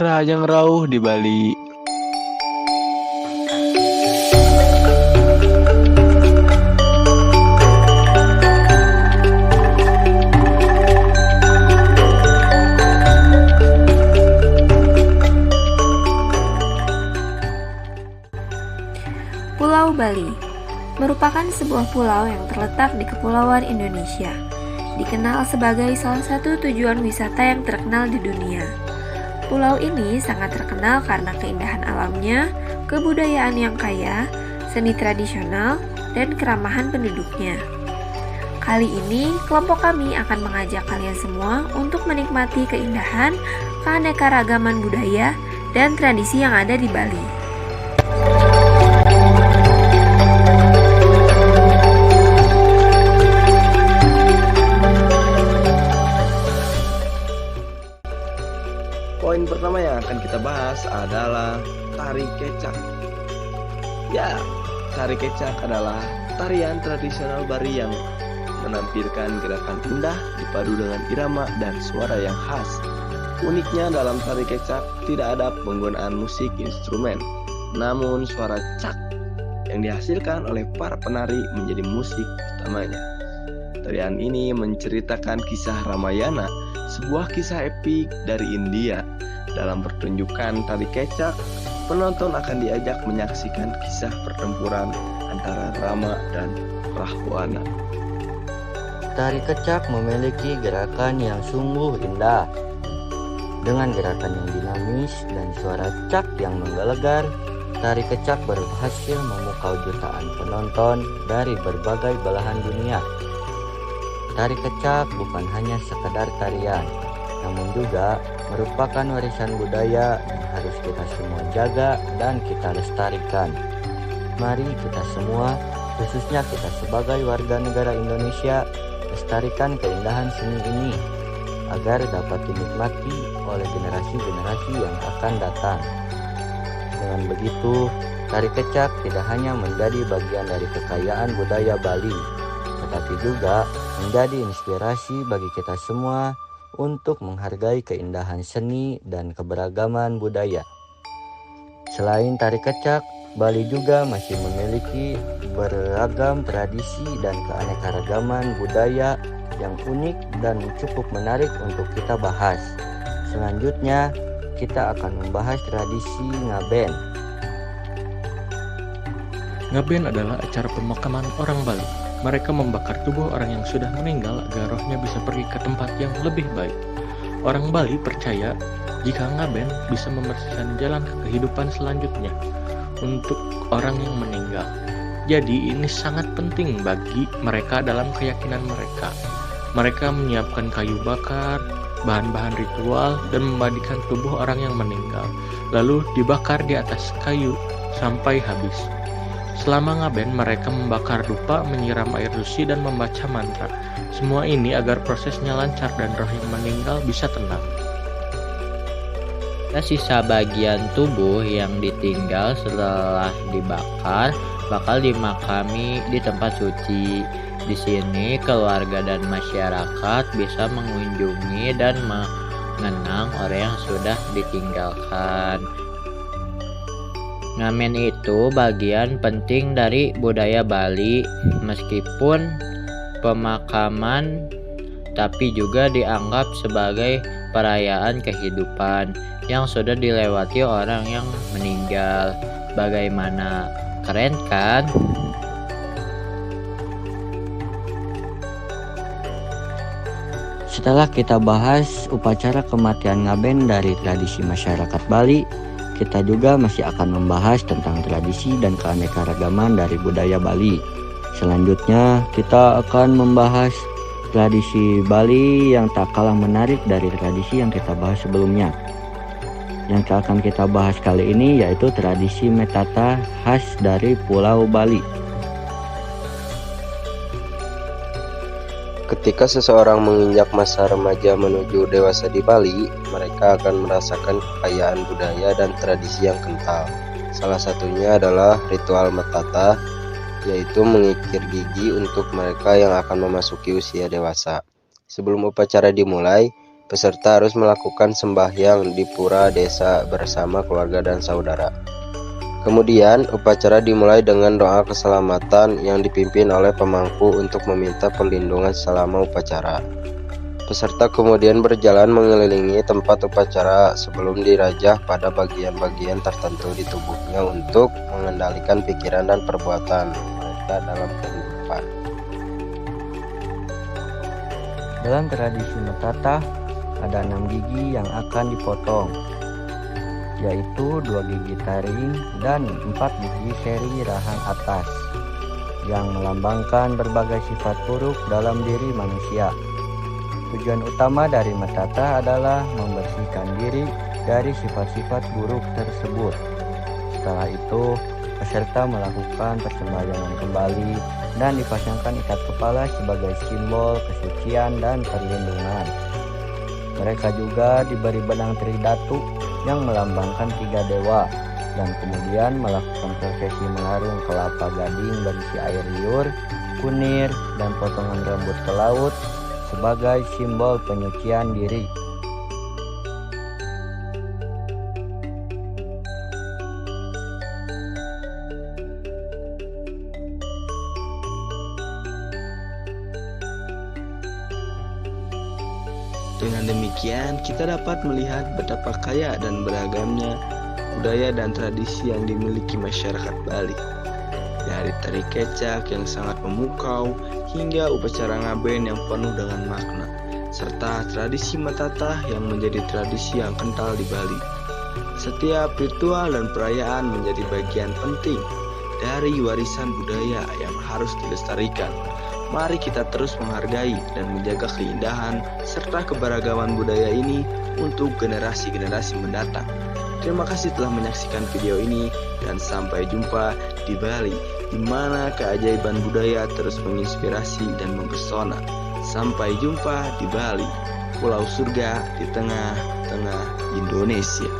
Yang Rauh di Bali. Pulau Bali merupakan sebuah pulau yang terletak di Kepulauan Indonesia, dikenal sebagai salah satu tujuan wisata yang terkenal di dunia. Pulau ini sangat terkenal karena keindahan alamnya, kebudayaan yang kaya, seni tradisional, dan keramahan penduduknya. Kali ini, kelompok kami akan mengajak kalian semua untuk menikmati keindahan, keanekaragaman budaya, dan tradisi yang ada di Bali. Poin pertama yang akan kita bahas adalah tari kecak. Ya, tari kecak adalah tarian tradisional Bali yang menampilkan gerakan indah dipadu dengan irama dan suara yang khas. Uniknya dalam tari kecak tidak ada penggunaan musik instrumen, namun suara cak yang dihasilkan oleh para penari menjadi musik utamanya. Tarian ini menceritakan kisah Ramayana, sebuah kisah epik dari India. Dalam pertunjukan tari kecak, penonton akan diajak menyaksikan kisah pertempuran antara Rama dan Rahwana. Tari kecak memiliki gerakan yang sungguh indah. Dengan gerakan yang dinamis dan suara cak yang menggelegar, tari kecak berhasil memukau jutaan penonton dari berbagai belahan dunia. Tari kecak bukan hanya sekedar tarian, namun juga merupakan warisan budaya yang harus kita semua jaga dan kita lestarikan. Mari kita semua, khususnya kita sebagai warga negara Indonesia, lestarikan keindahan seni ini agar dapat dinikmati oleh generasi-generasi yang akan datang. Dengan begitu, tari kecak tidak hanya menjadi bagian dari kekayaan budaya Bali, tetapi juga menjadi inspirasi bagi kita semua untuk menghargai keindahan seni dan keberagaman budaya. Selain tari kecak, Bali juga masih memiliki beragam tradisi dan keanekaragaman budaya yang unik dan cukup menarik untuk kita bahas. Selanjutnya, kita akan membahas tradisi ngaben. Ngaben adalah acara pemakaman orang Bali. Mereka membakar tubuh orang yang sudah meninggal agar rohnya bisa pergi ke tempat yang lebih baik. Orang Bali percaya jika ngaben bisa membersihkan jalan ke kehidupan selanjutnya untuk orang yang meninggal. Jadi ini sangat penting bagi mereka dalam keyakinan mereka. Mereka menyiapkan kayu bakar, bahan-bahan ritual, dan memandikan tubuh orang yang meninggal, lalu dibakar di atas kayu sampai habis. Selama ngaben, mereka membakar dupa, menyiram air suci, dan membaca mantra. Semua ini agar prosesnya lancar dan roh yang meninggal bisa tenang. Sisa bagian tubuh yang ditinggal setelah dibakar bakal dimakami di tempat suci. Di sini keluarga dan masyarakat bisa mengunjungi dan mengenang orang yang sudah ditinggalkan. Ngamen itu bagian penting dari budaya Bali, meskipun pemakaman tapi juga dianggap sebagai perayaan kehidupan yang sudah dilewati orang yang meninggal. Bagaimana? Keren kan? Setelah kita bahas upacara kematian ngaben dari tradisi masyarakat Bali, kita juga masih akan membahas tentang tradisi dan keanekaragaman dari budaya Bali. Selanjutnya, kita akan membahas tradisi Bali yang tak kalah menarik dari tradisi yang kita bahas sebelumnya. Yang akan kita bahas kali ini yaitu tradisi metata khas dari Pulau Bali. Ketika seseorang menginjak masa remaja menuju dewasa di Bali, mereka akan merasakan kekayaan budaya dan tradisi yang kental. Salah satunya adalah ritual metata, yaitu mengikir gigi untuk mereka yang akan memasuki usia dewasa. Sebelum upacara dimulai, Peserta harus melakukan sembahyang di pura desa bersama keluarga dan saudara. Kemudian, upacara dimulai dengan doa keselamatan yang dipimpin oleh pemangku untuk meminta perlindungan selama upacara. Peserta kemudian berjalan mengelilingi tempat upacara sebelum dirajah pada bagian-bagian tertentu di tubuhnya untuk mengendalikan pikiran dan perbuatan mereka dalam kehidupan. Dalam tradisi Metatah, ada 6 gigi yang akan dipotong, yaitu 2 gigi taring dan 4 gigi seri rahang atas, yang melambangkan berbagai sifat buruk dalam diri manusia. Tujuan utama dari Metatah adalah membersihkan diri dari sifat-sifat buruk tersebut. Setelah itu, peserta melakukan persembayangan kembali dan dipasangkan ikat kepala sebagai simbol kesucian dan perlindungan. Mereka juga diberi benang tridatu yang melambangkan 3 dewa, dan kemudian melakukan prosesi melarung kelapa gading berisi air liur, kunir, dan potongan rambut ke laut sebagai simbol penyucian diri. Dengan demikian, kita dapat melihat betapa kaya dan beragamnya budaya dan tradisi yang dimiliki masyarakat Bali. Dari tari kecak yang sangat memukau hingga upacara ngaben yang penuh dengan makna, serta tradisi Metatah yang menjadi tradisi yang kental di Bali. Setiap ritual dan perayaan menjadi bagian penting dari warisan budaya yang harus dilestarikan. Mari kita terus menghargai dan menjaga keindahan serta keberagaman budaya ini untuk generasi-generasi mendatang. Terima kasih telah menyaksikan video ini dan sampai jumpa di Bali, di mana keajaiban budaya terus menginspirasi dan mempesona. Sampai jumpa di Bali, pulau surga di tengah-tengah Indonesia.